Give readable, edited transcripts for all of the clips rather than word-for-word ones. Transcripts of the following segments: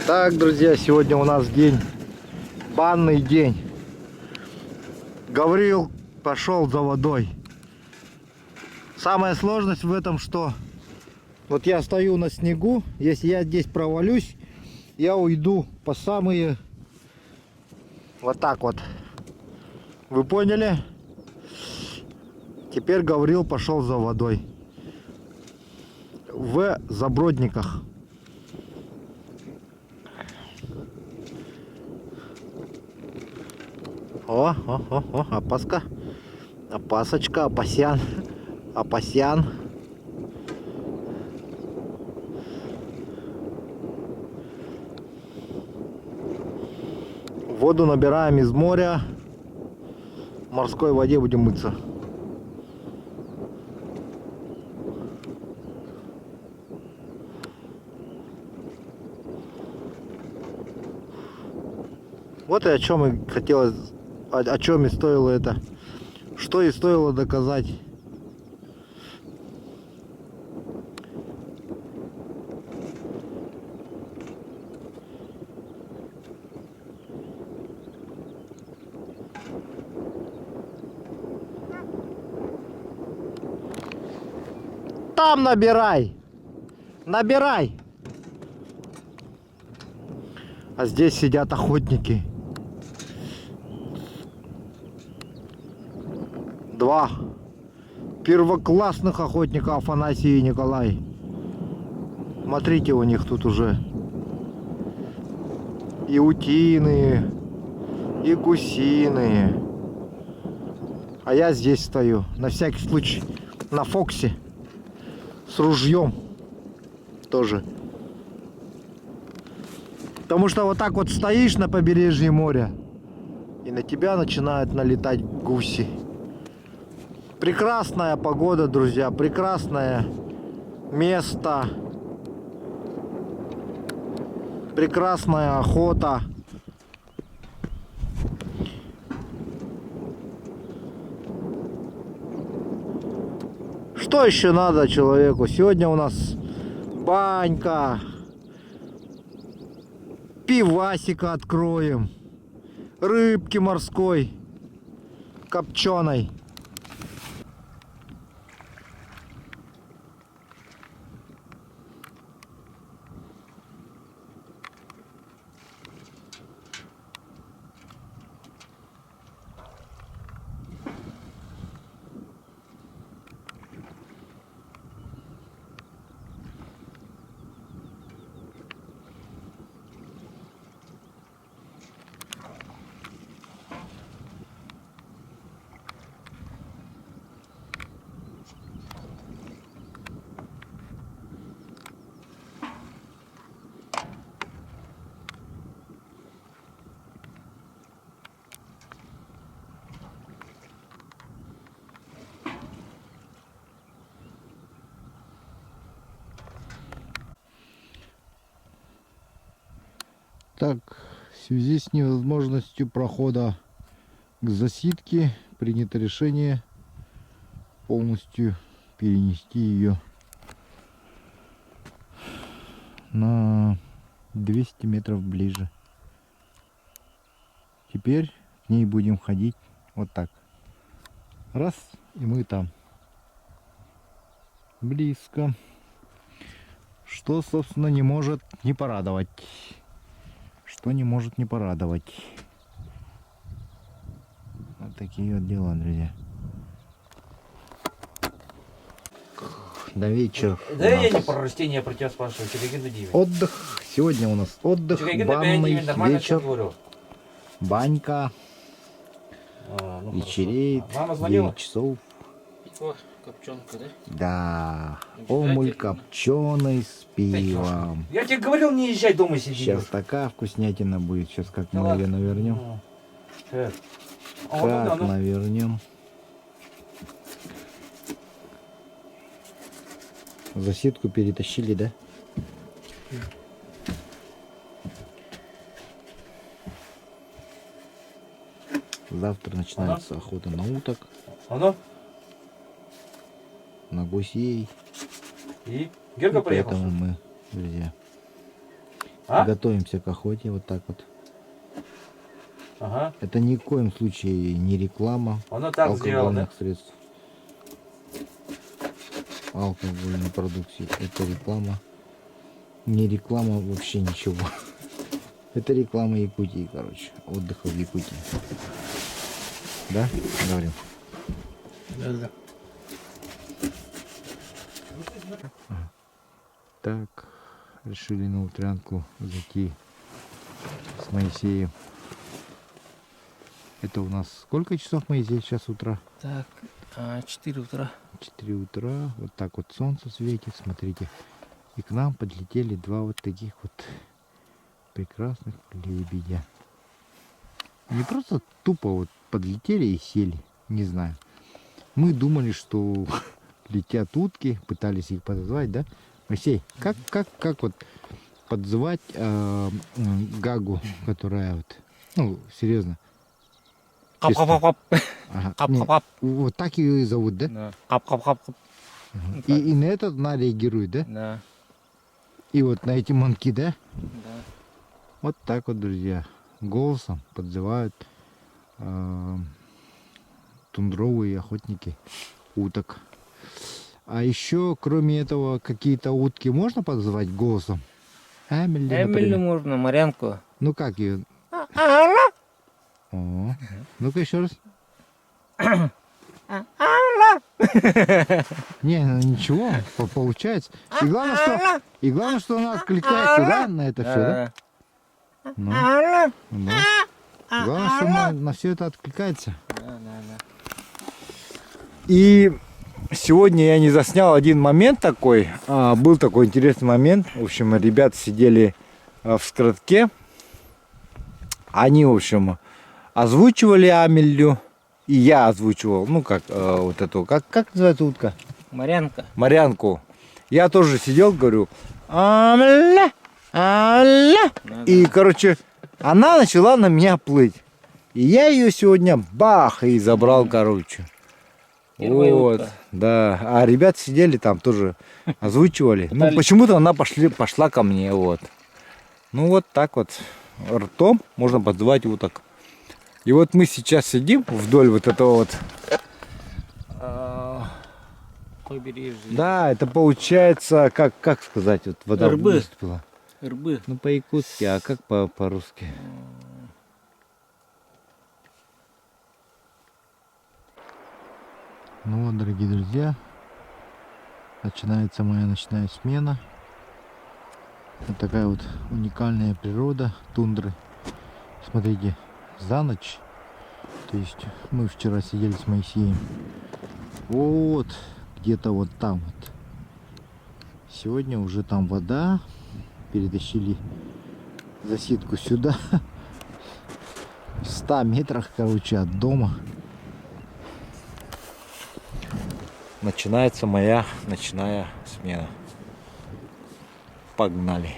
Так, друзья, сегодня у нас день, банный день. Гаврил пошел за водой. Самая сложность в этом, что вот я стою на снегу, если я здесь провалюсь, я уйду по самые вот так вот. Вы поняли? Теперь Гаврил пошел за водой в Забродниках. О, опаска. Опасочка, опасян. Опасян. Воду набираем из моря. В морской воде будем мыться. Вот и о чем и хотелось, о чем и стоило это, что и стоило доказать. Там набирай, набирай. А здесь сидят охотники. Два первоклассных охотника, Афанасий и Николай. Смотрите, у них тут уже и утиные, и гусиные. А я здесь стою, на всякий случай, на Фоксе, с ружьем тоже. Потому что вот так вот стоишь на побережье моря, и на тебя начинают налетать гуси. Прекрасная погода, друзья, прекрасное место, прекрасная охота. Что еще надо человеку? Сегодня у нас банька, пивасика откроем, рыбки морской, копченой. Так, в связи с невозможностью прохода к засидке принято решение полностью перенести ее на 200 метров ближе. Теперь к ней будем ходить вот так. Раз, и мы там. Близко. Что, собственно, не может не порадовать. Что не может не порадовать. Вот такие вот дела, друзья. До вечера. Да я не про растения, я про тебя спрашиваю. Отдых. Сегодня у нас отдых, банный вечер. Банька. Вечереет. 9 часов. Копченка, да? Да. Омуль копченый с пивом. Я тебе говорил, не езжай дома сиди. Сейчас такая вкуснятина будет. Сейчас как мы ее навернем. Как навернем. Засидку перетащили, да? Завтра начинается охота на уток. На гусей. И Герка приехал. Поэтому мы, друзья, А? Готовимся к охоте, вот так вот. Ага. Это ни в коем случае не реклама Оно так сделал, да? алкогольных средств. Алкогольной продукции. Это реклама. Не реклама вообще ничего. Это реклама Якутии, короче. Отдыха в Якутии. Да? Говорим. Да. Так, решили на утрянку зайти с Моисеем. Это у нас сколько часов, Моисей, сейчас утра? Так, 4 утра. 4 утра. Вот так вот солнце светит, смотрите. И к нам подлетели два вот таких вот прекрасных лебедя. Не просто тупо вот подлетели и сели, не знаю. Мы думали, что летят утки, пытались их подозвать, да? Моисей, как вот подзывать гагу, которая вот, ну, серьезно. Кап-кап-кап. Ага. Кап-кап-кап. Вот так ее и зовут, да? Да. Кап-кап-кап. И на это она реагирует, да? Да. И вот на эти манки, да? Да. Вот так вот, друзья, голосом подзывают тундровые охотники уток. А еще, кроме этого, какие-то утки можно подзывать голосом? Эмили, Эмилю например. можно, Марянку. Ну как ее? О, ну-ка еще раз. Не, ну ничего, получается. И главное, что она откликается, да, на это все, да? Ну, да. Главное, что на все это откликается. Да. И сегодня я не заснял один момент такой. Был такой интересный момент. В общем, ребята сидели в скоротке. Они, в общем, озвучивали Амелью. И я озвучивал, ну как, вот эту, как называется утка? Марянка. Марянку. Я тоже сидел, говорю, Амеля, Аля. И, короче, она начала на меня плыть. И я ее сегодня бах и забрал, короче. Первая Вот, утка. да. А ребята сидели там тоже, озвучивали. Ну, Пытались. почему-то она пошла ко мне, вот. Ну, вот так вот. Ртом можно подзывать уток. И вот мы сейчас сидим вдоль вот этого вот. Побережье. Да, это получается, как сказать, вот вода Рыбы. выступила. Рыбы. Ну, по-якутски, а как по-русски? Ну вот, дорогие друзья, начинается моя ночная смена. Вот такая вот уникальная природа тундры. Смотрите, за ночь, то есть мы вчера сидели с Моисеем, вот где-то вот там вот. Сегодня уже там вода, перетащили засидку сюда, в 100 метрах, короче, от дома. Начинается моя ночная смена. Погнали.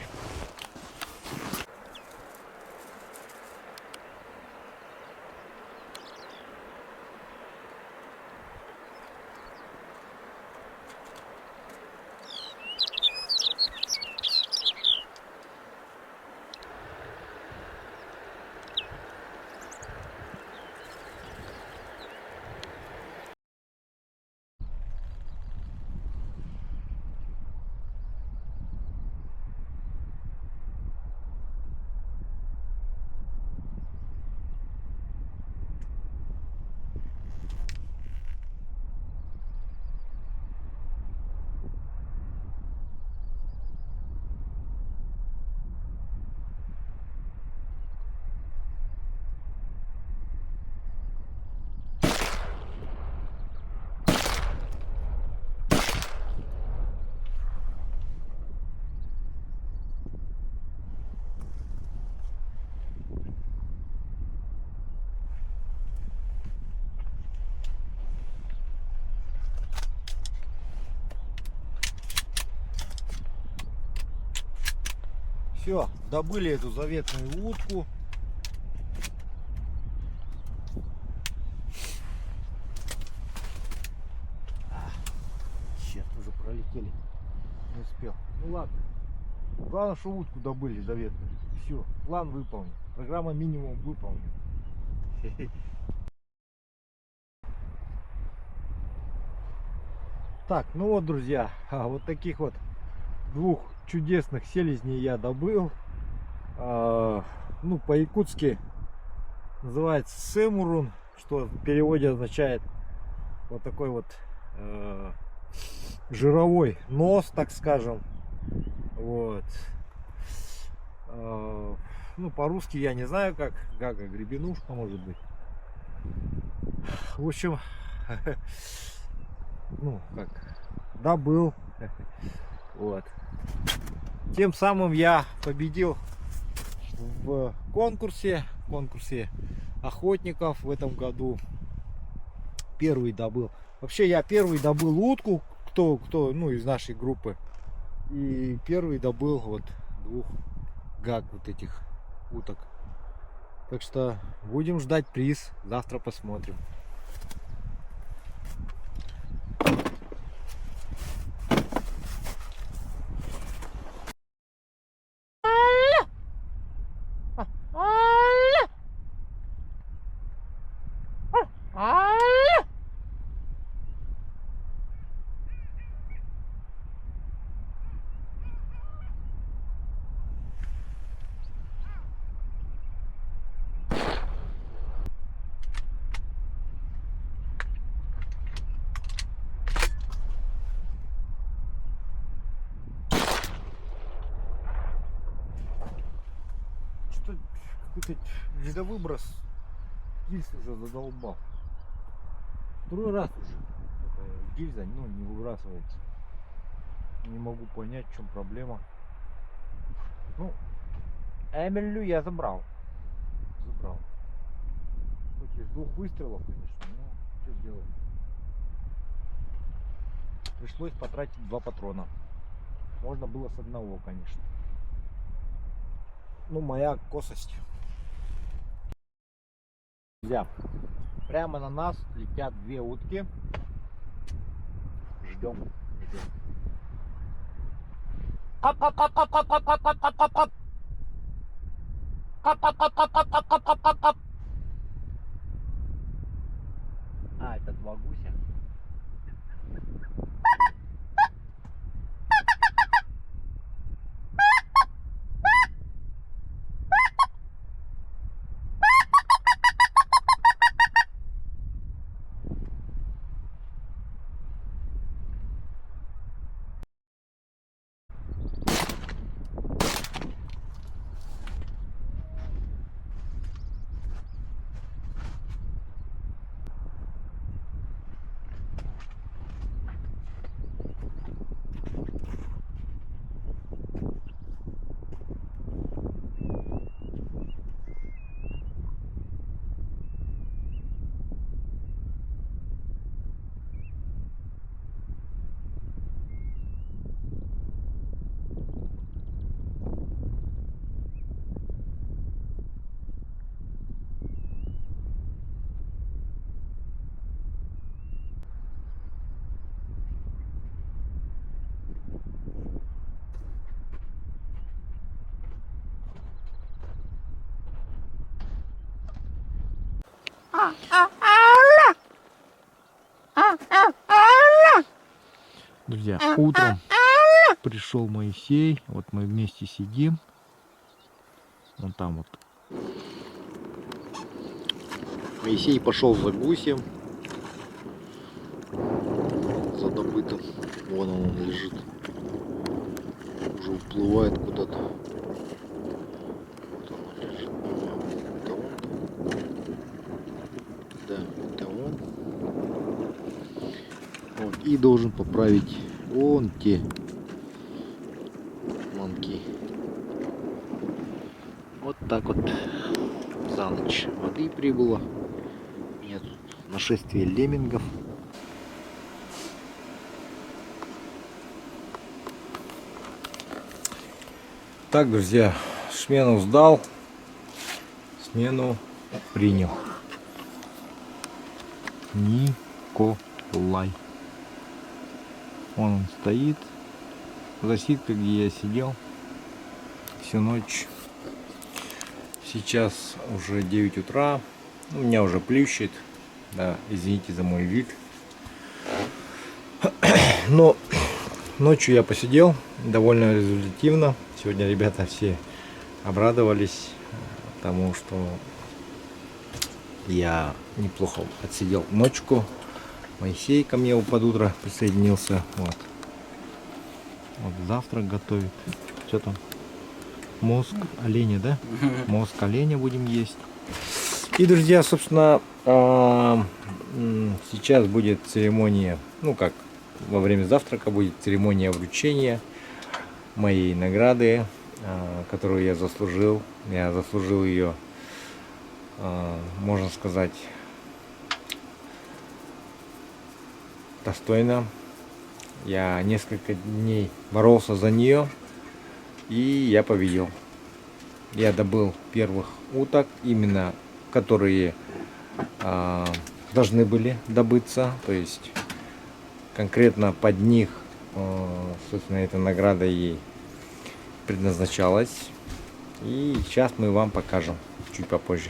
Все, добыли эту заветную утку. Черт, уже пролетели. Не успел. Ну ладно. Главное, что утку добыли заветную. Все, план выполнен. Программа минимум выполнена. Так, ну вот, друзья, вот таких вот двух чудесных селезней я добыл. Ну, по-якутски называется сэмурун, что в переводе означает вот такой вот жировой нос, так скажем. Вот. Ну, по-русски я не знаю, как гага, гребенушка, может быть. В общем, ну, как, добыл. Вот. Тем самым я победил в конкурсе охотников в этом году. Первый добыл. Вообще я первый добыл утку, кто, ну, из нашей группы. И первый добыл вот двух гаг вот этих уток. Так что будем ждать приз. Завтра посмотрим. Что какой-то недовыброс гильз уже задолбал. Второй раз уже гильза, ну, не выбрасывается. Не могу понять, в чем проблема. Ну, Эмилю я забрал. Хоть из двух выстрелов, конечно, но что сделать. Пришлось потратить 2 патрона. Можно было с одного, конечно. Ну, моя косость. Друзья, прямо на нас летят 2 утки. Ждем. А, это 2 гуся. Друзья, утром пришел Моисей, вот мы вместе сидим, вон там вот. Моисей пошел за гусем, за добытым, вон он лежит, уже уплывает куда-то. Вот он лежит, это он, да, это он. Вот, и должен поправить вон те манки. Вот так вот за ночь воды прибыло. У меня тут нашествие леммингов. Так, друзья, смену сдал, смену принял. Николай. Вон он стоит. Засидка, где я сидел. всю ночь. Сейчас уже 9 утра. У меня уже плющит. Да, извините за мой вид. Но ночью я посидел довольно результативно. Сегодня ребята все обрадовались тому, что я неплохо отсидел ночку. Моисей ко мне под утро присоединился. Вот завтрак готовит. Что там? Мозг оленя, да? Мозг оленя будем есть. И, друзья, собственно, сейчас будет церемония, ну как, во время завтрака будет церемония вручения моей награды, которую я заслужил. Я заслужил ее, можно сказать, достойно. Я несколько дней боролся за нее, и я победил. Я добыл первых уток, именно которые должны были добыться, то есть конкретно под них, собственно, эта награда ей предназначалась. И сейчас мы вам покажем чуть попозже.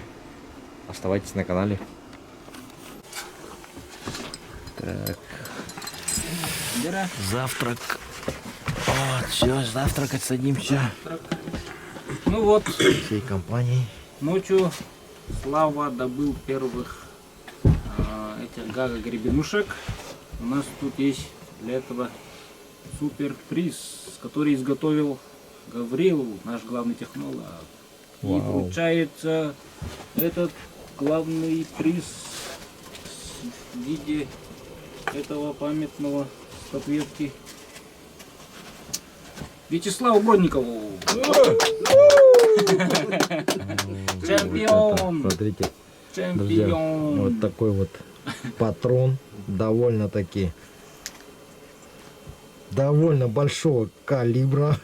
Оставайтесь на канале. Так. Завтрак. Вот, все, завтракать садимся. Ну вот, Всей компанией. ночью Слава добыл первых этих гага-гребенушек. У нас тут есть для этого суперприз, который изготовил Гаврил, наш главный технолог. И Вау. получается этот главный приз в виде этого памятного статуэтки Вячеславу Бродникову. Чемпион! Смотрите, друзья, Чемпион! вот такой вот патрон, довольно-таки довольно большого калибра.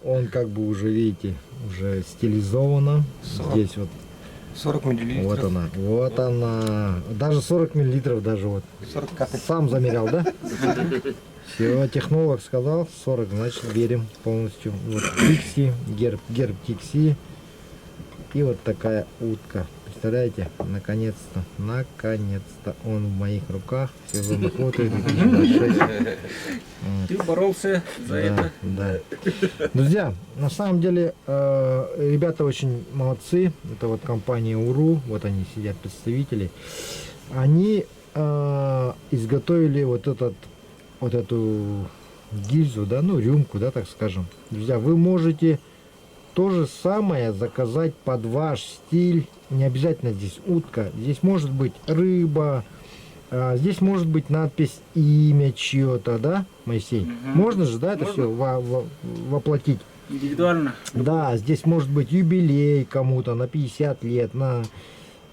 Он как бы уже, видите, уже стилизовано. Здесь вот 40 миллилитров. вот она, даже 40 миллилитров, даже вот. 40 капель. Сам замерял, да? Все, технолог сказал 40, значит верим полностью. Вот Тикси, герб Тикси. И вот такая утка. Представляете? Наконец-то он в моих руках. Все хватает. Ты боролся за это. Да. Друзья, на самом деле ребята очень молодцы. Это вот компания УРУ. Вот они сидят, представители. Они изготовили вот эту гильзу, да, ну рюмку, да, так скажем. Друзья, вы можете то же самое заказать под ваш стиль. Не обязательно здесь утка. Здесь может быть рыба. Здесь может быть надпись имя чье-то, да, Моисей? Мгм. Можно же, да, это Можно. все воплотить? Индивидуально. Да, здесь может быть юбилей кому-то на 50 лет, на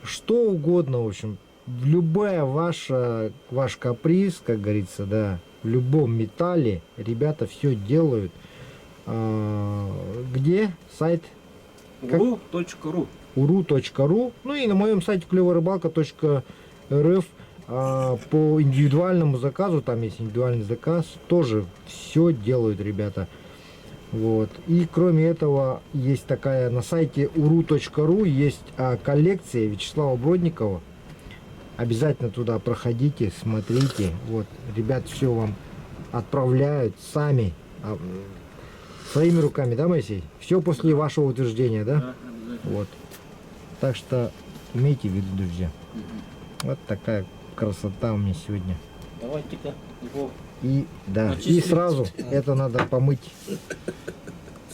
что угодно, в общем. Ваш каприз, как говорится, да, в любом металле ребята все делают. Где сайт? Как? uru.ru. uru.ru. Ну и на моем сайте клеворыбалка.рф по индивидуальному заказу, там есть индивидуальный заказ, тоже все делают ребята. Вот. И кроме этого есть такая на сайте uru.ru есть коллекция Вячеслава Бродникова. Обязательно туда проходите, смотрите. Вот, ребят все вам отправляют сами, своими руками, да, Моисей? Все после вашего утверждения, да? Да, обязательно. Вот. Так что имейте в виду, друзья. Вот такая красота у меня сегодня. Давайте-ка его И да, и Очистить. сразу это надо помыть.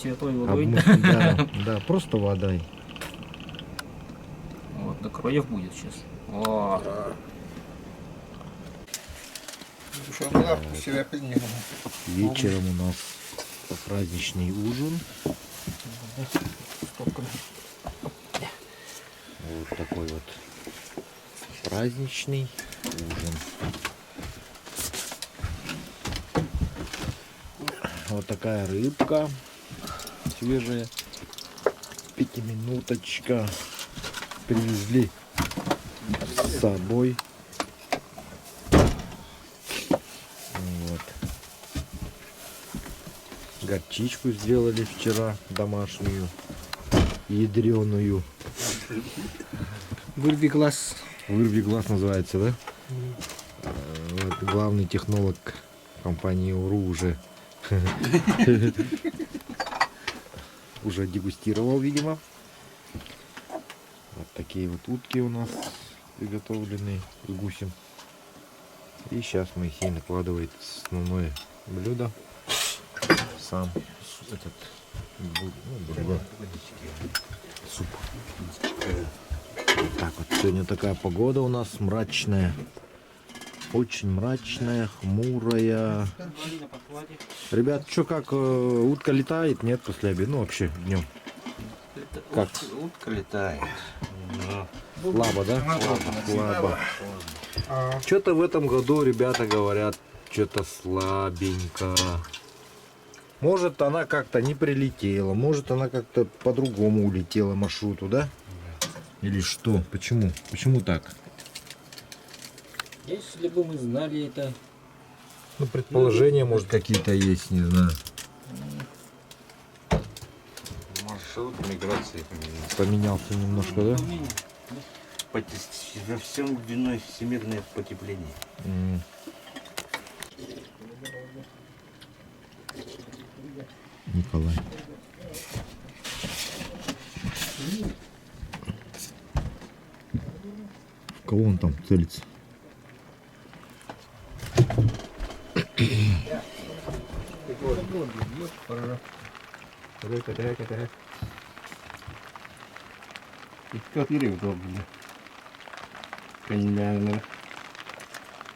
святой водой. Обмыть, да, просто водой. Вот, до краев будет сейчас. О, Вечером у нас праздничный ужин. Вот такой вот праздничный ужин. Вот такая рыбка свежая. Пятиминуточка. Привезли с собой. Вот. Горчичку сделали вчера домашнюю, ядреную. Вырви глаз. Вырви глаз называется, да? Вот главный технолог компании УРУ уже уже дегустировал, видимо. Вот такие вот утки у нас приготовленные с гусем. И сейчас Моисей накладывает основное блюдо. Сам этот суп. Вот так вот. Сегодня такая погода у нас мрачная. Очень мрачная, хмурая. Ребят, что как утка летает? Нет, после обеда? Ну вообще днем. Как? Утка летает. Слабо, да? Слабо. Что-то в этом году ребята говорят, что-то слабенько. Может она как-то не прилетела, может она как-то по-другому улетела маршруту, да? Или что? Почему? Почему так? Если бы мы знали это. Ну, предположения, может, какие-то есть, не знаю. Маршрут миграции Поменялся немножко, да? во всем виной всемирное потепление. Николай. В кого он там целится?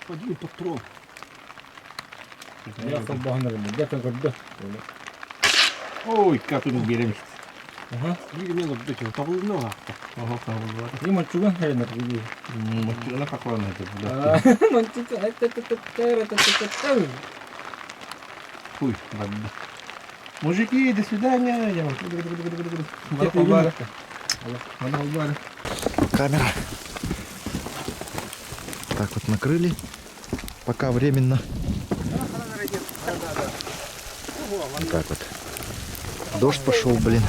Подвиг патрон. Я сам багнер, де ти гордо? Ой, как тут берем. Ага. Видимо, вот эти тавлного. Ага, тавлного. І мальчуга гайнер. Она как она это, да. Мальчуга, это. Фуй, ладно. Мужики, до свидания. Я вам. Камера. Так вот накрыли. Пока временно. Вот так вот. Дождь пошел, блин.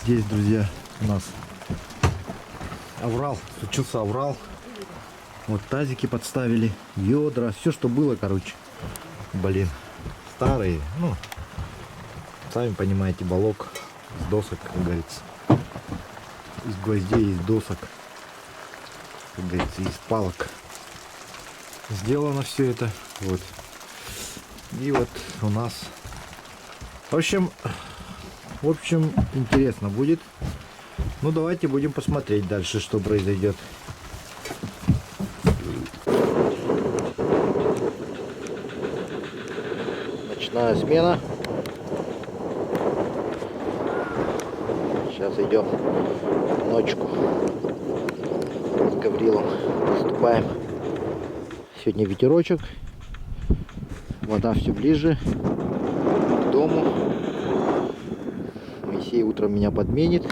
Здесь, друзья, у нас оврал. Случился оврал. Вот тазики подставили, ведра, все, что было, короче. Блин, старые, ну, сами понимаете, балок с досок, как говорится. Из гвоздей, из досок, как говорится, из палок. Сделано все это, вот. И вот у нас, в общем, интересно будет. Ну, давайте будем посмотреть дальше, что произойдет. Ночная смена. Сейчас идем ночку с Гаврилом. Выступаем. Сегодня ветерочек. Вода все ближе к дому. Моисей утром меня подменит.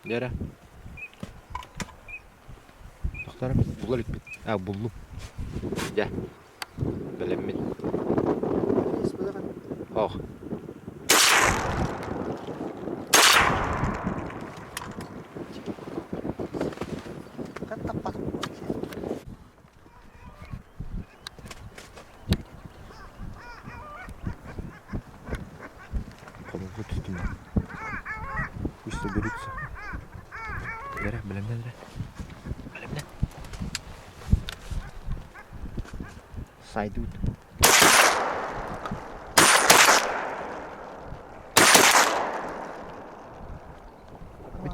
Дәрә. Тохтарым, булар итмит. Буллу. Дә. Белеммит. Ох. помогут с ним. Пусть соберутся. Бля. Сойдут.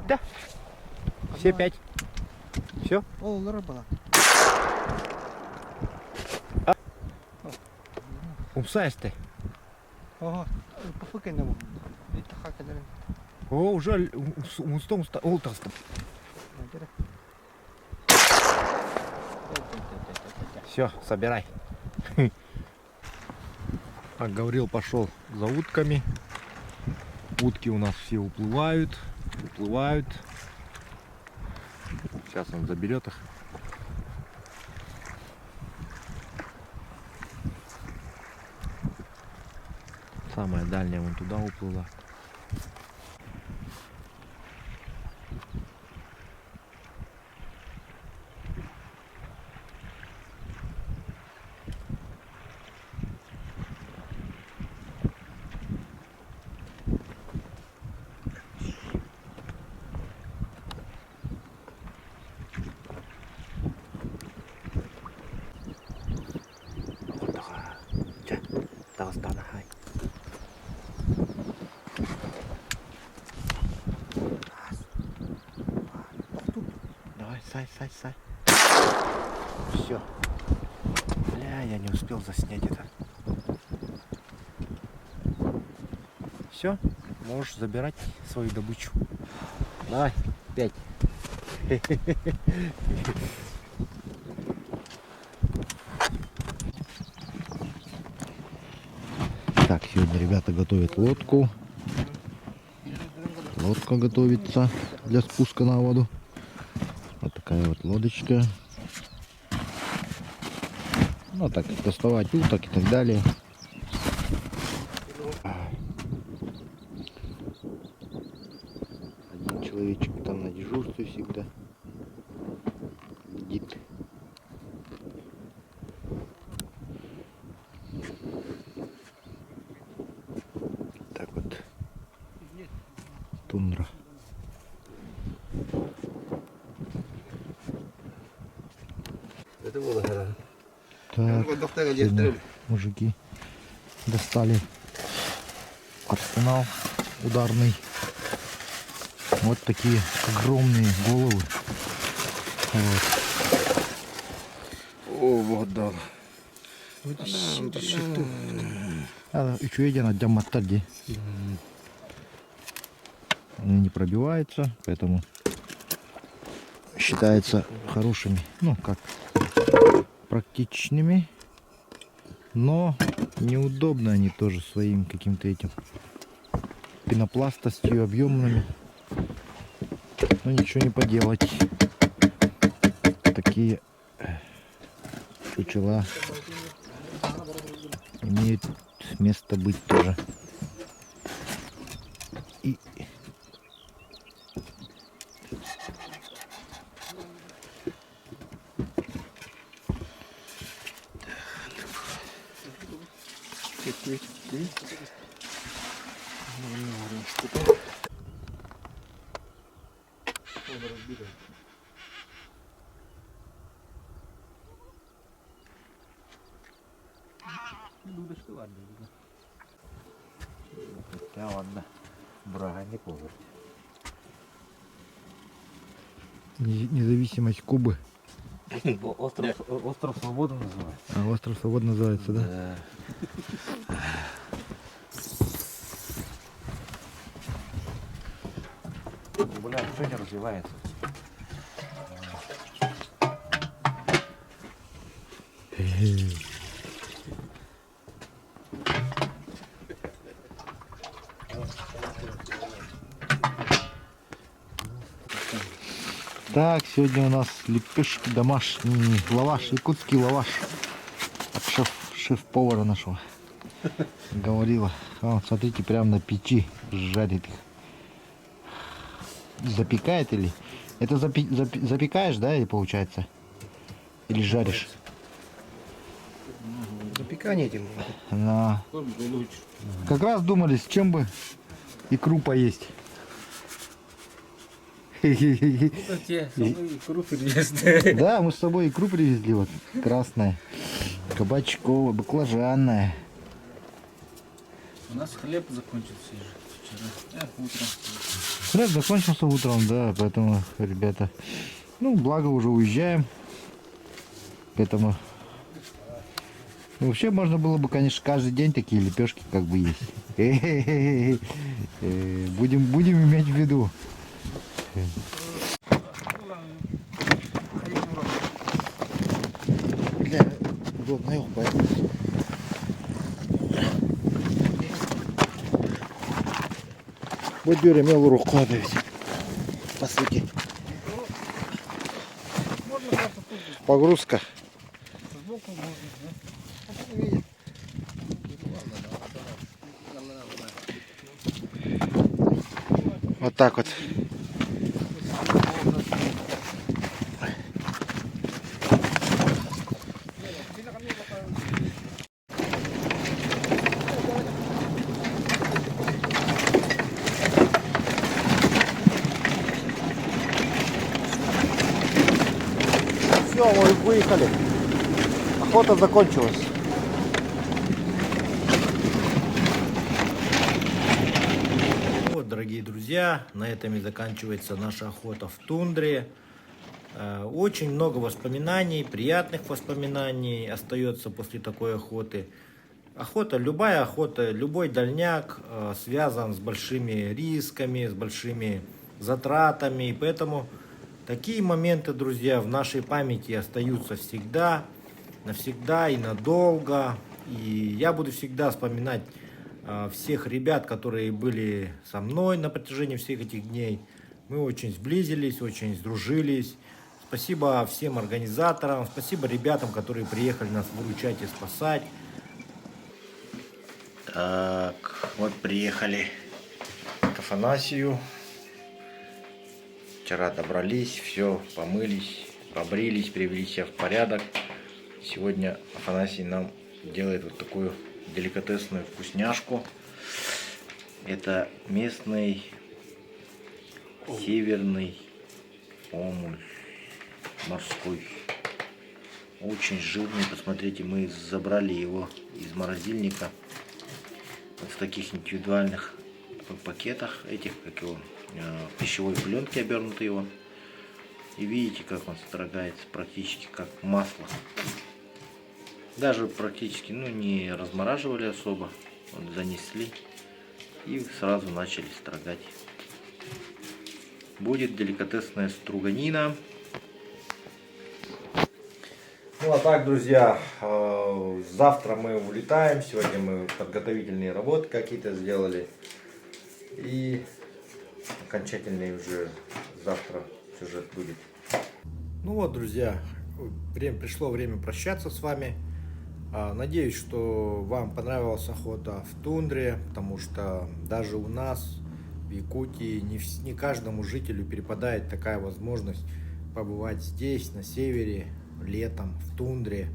Да. Все 5. Все? Умсаешь ты. Ага, пофыкай нам. Это хакер. О, уже умстом олтаста. Все, собирай. А Гаврил пошел за утками. Утки у нас все уплывают. Сейчас он заберет их. Самая дальняя вон туда уплыла. Давай, сай. Все. Бля, я не успел заснять это. Все, можешь забирать свою добычу. Давай, 5. Так, сегодня ребята готовят лодку. Лодка готовится для спуска на воду. Вот такая вот лодочка. Ну так, доставать уток и так далее. Один человечек там на дежурстве всегда сидит. Так вот. Тундра. Это было хорошо. Так, сегодня мужики достали арсенал ударный. Вот такие огромные головы. Вот. О, вот да. Еще один отдел мотади. Они не пробиваются, поэтому считается хорошими. Ну как, практичными. Но неудобно они тоже своим каким-то этим пенопластостью объемными. Но ничего не поделать. Такие чучела имеют место быть тоже. И да ладно, брага не повар. Независимость Кубы. Остров Свободы называется. А остров Свободы называется, да? Да. Бля, все не развивается. Так, сегодня у нас лепешки домашние, лаваш, якутский лаваш от шеф-повара нашего. Говорила. А, смотрите, прямо на печи жарит их. Запекает или? Это запекаешь, да, или получается? Или жаришь? Запекание этим. Да. Как раз думали, с чем бы икру поесть. Это те самые икру привезли. Да, мы с собой икру привезли, вот, красная, кабачковая, баклажанная. У нас хлеб закончился же вчера. Утром. Хлеб закончился утром, да, поэтому, ребята, ну, благо уже уезжаем. Поэтому, ну, вообще можно было бы, конечно, каждый день такие лепешки как бы есть. Будем иметь в виду. Бля, удобно их поехать. Вот Юрий имел руку кладывать, по сути. Погрузка. Вот так вот. Все, мы выехали. Охота закончилась. Вот, дорогие друзья, на этом и заканчивается наша охота в тундре. Очень много воспоминаний, приятных воспоминаний остается после такой охоты. Охота, любая охота, любой дальняк связан с большими рисками, с большими затратами. И поэтому такие моменты, друзья, в нашей памяти остаются всегда, навсегда и надолго. И я буду всегда вспоминать всех ребят, которые были со мной на протяжении всех этих дней. Мы очень сблизились, очень сдружились. Спасибо всем организаторам, спасибо ребятам, которые приехали нас выручать и спасать. Так, вот приехали к Афанасию. Вчера добрались, все, помылись, побрились, привели себя в порядок. Сегодня Афанасий нам делает вот такую деликатесную вкусняшку. Это местный северный омуль морской. Очень жирный, посмотрите, мы забрали его из морозильника. Вот в таких индивидуальных пакетах, этих, как его, пищевой пленки обернуты его. И видите, как он строгается, практически как масло. Даже практически, ну, не размораживали особо, вот занесли и сразу начали строгать. Будет деликатесная струганина. Ну а так, друзья, завтра мы улетаем. Сегодня мы подготовительные работы какие-то сделали. И окончательный уже завтра сюжет будет. Ну вот, друзья, пришло время прощаться с вами. Надеюсь, что вам понравилась охота в тундре, потому что даже у нас в Якутии не каждому жителю перепадает такая возможность побывать здесь, на севере, летом, в тундре,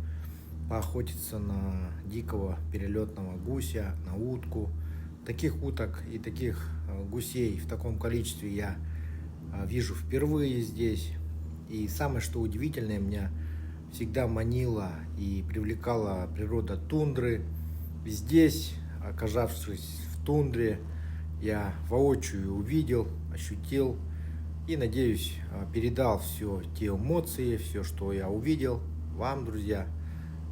поохотиться на дикого перелетного гуся, на утку. Таких уток и таких гусей в таком количестве я вижу впервые здесь. И самое что удивительное, меня всегда манила и привлекала природа тундры. Здесь, оказавшись в тундре, я воочию увидел, ощутил и, надеюсь, передал все те эмоции, все, что я увидел вам, друзья.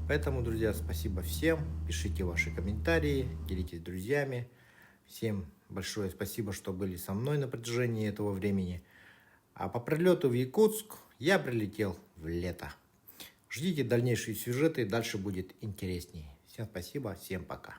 Поэтому, друзья, спасибо всем. Пишите ваши комментарии, делитесь с друзьями. Всем большое спасибо, что были со мной на протяжении этого времени. А по прилету в Якутск я прилетел в лето. Ждите дальнейшие сюжеты, дальше будет интереснее. Всем спасибо, всем пока.